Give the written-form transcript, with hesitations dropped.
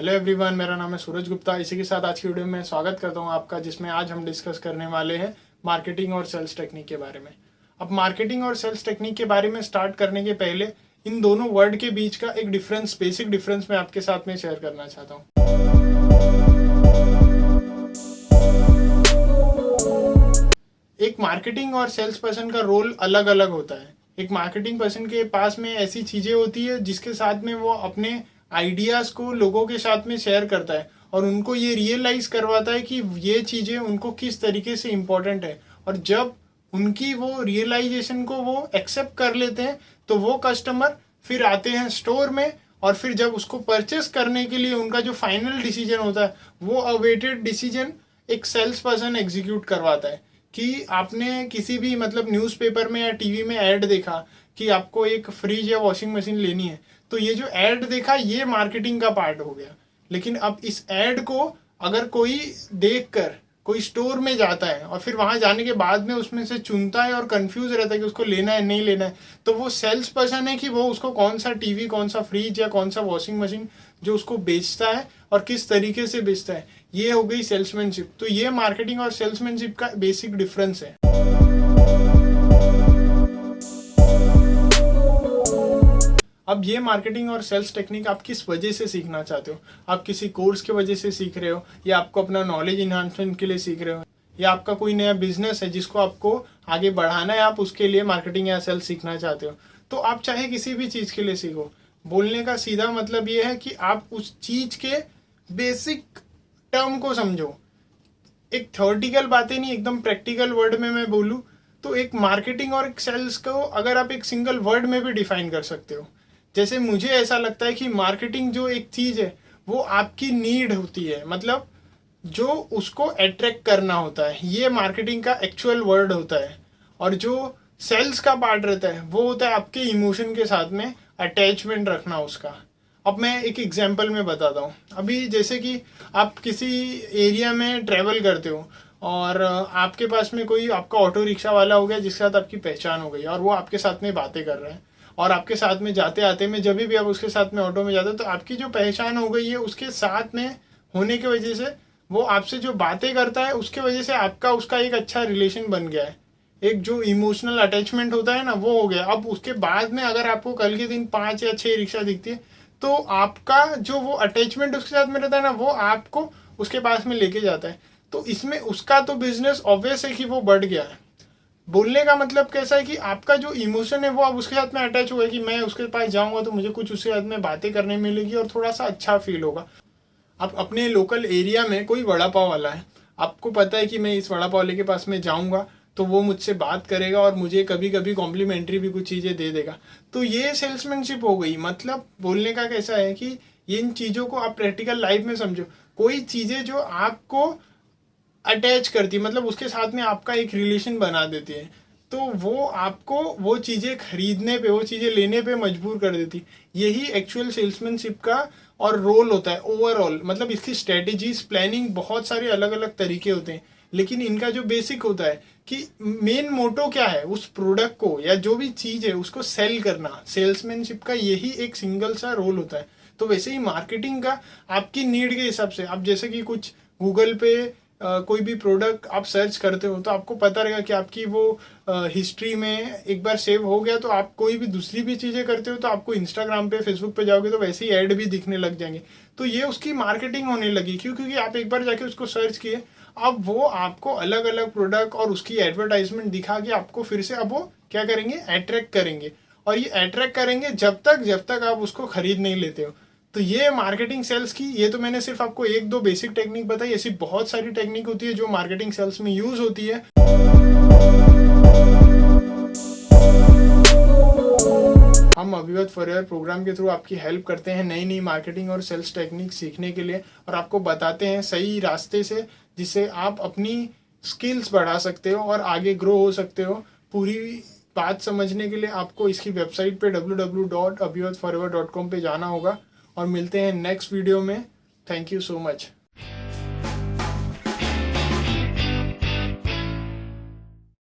Hello everyone, मेरा नाम है सूरज गुप्ता। इसी के साथ आज की वीडियो में स्वागत करता हूं आपका, जिसमें आज हम डिस्कस करने वाले हैं मार्केटिंग और सेल्स टेक्निक के बारे में। अब मार्केटिंग और सेल्स टेक्निक के बारे में स्टार्ट करने के पहले इन दोनों वर्ड के बीच का एक डिफरेंस, बेसिक डिफरेंस मैं आपके साथ में शेयर करना चाहता हूँ। एक मार्केटिंग और सेल्स पर्सन का रोल अलग अलग होता है। एक मार्केटिंग पर्सन के पास में ऐसी चीज़ें होती है जिसके साथ में वो अपने आइडियाज़ को लोगों के साथ में शेयर करता है और उनको ये रियलाइज़ करवाता है कि ये चीज़ें उनको किस तरीके से इम्पोर्टेंट है। और जब उनकी वो रियलाइजेशन को वो एक्सेप्ट कर लेते हैं तो वो कस्टमर फिर आते हैं स्टोर में, और फिर जब उसको परचेस करने के लिए उनका जो फाइनल डिसीजन होता है वो अवेटेड डिसीजन एक सेल्स पर्सन एग्जीक्यूट करवाता है। कि आपने किसी भी न्यूज़पेपर में या टीवी में ऐड देखा कि आपको एक फ्रिज या वॉशिंग मशीन लेनी है, तो ये जो ऐड देखा ये मार्केटिंग का पार्ट हो गया। लेकिन अब इस ऐड को अगर कोई देखकर कोई स्टोर में जाता है और फिर वहाँ जाने के बाद में उसमें से चुनता है और कंफ्यूज रहता है कि उसको लेना है नहीं लेना है, तो वो सेल्स पर्सन है कि वो उसको कौन सा टीवी, कौन सा फ्रिज या कौन सा वॉशिंग मशीन जो उसको बेचता है और किस तरीके से बेचता है, ये हो गई सेल्समैनशिप। तो ये मार्केटिंग और सेल्समैनशिप का बेसिक डिफरेंस है। अब ये मार्केटिंग और सेल्स टेक्निक आप किस वजह से सीखना चाहते हो? आप किसी कोर्स की वजह से सीख रहे हो, या आपको अपना नॉलेज इन्हांसमेंट के लिए सीख रहे हो, या आपका कोई नया बिजनेस है जिसको आपको आगे बढ़ाना है, आप उसके लिए मार्केटिंग या सेल्स सीखना चाहते हो। तो आप चाहे किसी भी चीज़ के लिए सीखो, बोलने का सीधा मतलब ये है कि आप उस चीज़ के बेसिक टर्म को समझो। एक थ्योरेटिकल बातें नहीं, एकदम प्रैक्टिकल वर्ड में मैं बोलूँ तो एक मार्केटिंग और एक सेल्स को अगर आप एक सिंगल वर्ड में भी डिफाइन कर सकते हो। जैसे मुझे ऐसा लगता है कि मार्केटिंग जो एक चीज़ है वो आपकी नीड होती है, मतलब जो उसको अट्रैक्ट करना होता है, ये मार्केटिंग का एक्चुअल वर्ड होता है। और जो सेल्स का पार्ट रहता है वो होता है आपके इमोशन के साथ में अटैचमेंट रखना उसका। अब मैं एक एग्जांपल में बताता हूँ। अभी जैसे कि आप किसी एरिया में ट्रैवल करते हो और आपके पास में कोई आपका ऑटो रिक्शा वाला हो गया जिसके साथ आपकी पहचान हो गई और वो आपके साथ में बातें कर रहा है, और आपके साथ में जाते आते में जब भी आप उसके साथ में ऑटो में जाते हो तो आपकी जो पहचान हो गई है उसके साथ में होने की वजह से वो आपसे जो बातें करता है उसके वजह से आपका उसका एक अच्छा रिलेशन बन गया है। एक जो इमोशनल अटैचमेंट होता है ना वो हो गया। अब उसके बाद में अगर आपको कल के दिन 5 या 6 रिक्शा दिखती है तो आपका जो वो अटैचमेंट उसके साथ में रहता है ना वो आपको उसके पास में लेके जाता है। तो इसमें उसका तो बिजनेस ऑब्वियस है कि वो बढ़ गया है। बोलने का मतलब कैसा है कि आपका जो इमोशन है वो अब उसके साथ में अटैच हुआ है कि मैं उसके पास जाऊंगा तो मुझे कुछ उसके साथ में बातें करने मिलेगी और थोड़ा सा अच्छा फील होगा। आप अपने लोकल एरिया में कोई वड़ा पाव वाला है, आपको पता है कि मैं इस वड़ा पाव वाले के पास में जाऊंगा तो वो मुझसे बात करेगा और मुझे कभी कभी कॉम्प्लीमेंट्री भी कुछ चीज़ें दे देगा। तो ये सेल्समैनशिप हो गई। मतलब बोलने का कैसा है कि इन चीज़ों को आप प्रैक्टिकल लाइफ में समझो। कोई चीज़ें जो आपको अटैच करती है, मतलब उसके साथ में आपका एक रिलेशन बना देती है, तो वो आपको वो चीज़ें खरीदने पे, वो चीज़ें लेने पे मजबूर कर देती। यही एक्चुअल सेल्समैनशिप का और रोल होता है ओवरऑल। मतलब इसकी स्ट्रेटेजीज, प्लानिंग, बहुत सारे अलग अलग तरीके होते हैं, लेकिन इनका जो बेसिक होता है कि मेन मोटो क्या है, उस प्रोडक्ट को या जो भी चीज़ है उसको सेल करना। सेल्समैनशिप का यही एक सिंगल सा रोल होता है। तो वैसे ही मार्केटिंग का आपकी नीड के हिसाब से, आप जैसे कि कुछ गूगल पे कोई भी प्रोडक्ट आप सर्च करते हो तो आपको पता रहेगा कि आपकी वो हिस्ट्री में एक बार सेव हो गया, तो आप कोई भी दूसरी भी चीज़ें करते हो तो आपको इंस्टाग्राम पे, फेसबुक पे जाओगे तो वैसे ही ऐड भी दिखने लग जाएंगे। तो ये उसकी मार्केटिंग होने लगी। क्यों? क्योंकि आप एक बार जाके उसको सर्च किए, अब वो आपको अलग अलग प्रोडक्ट और उसकी एडवर्टाइजमेंट दिखा के आपको फिर से अब वो क्या करेंगे, अट्रैक्ट करेंगे। और ये अट्रैक्ट करेंगे जब तक आप उसको खरीद नहीं लेते हो। तो ये मार्केटिंग सेल्स की, ये तो मैंने सिर्फ आपको एक दो बेसिक टेक्निक बताई, ऐसी बहुत सारी टेक्निक होती है जो मार्केटिंग सेल्स में यूज होती है। हम अभिवत फॉरएवर प्रोग्राम के थ्रू आपकी हेल्प करते हैं नई नई मार्केटिंग और सेल्स टेक्निक सीखने के लिए, और आपको बताते हैं सही रास्ते से जिससे आप अपनी स्किल्स बढ़ा सकते हो और आगे ग्रो हो सकते हो। पूरी बात समझने के लिए आपको इसकी वेबसाइट पे www.abhivatforever.com पे जाना होगा। और मिलते हैं नेक्स्ट वीडियो में। Thank you so much.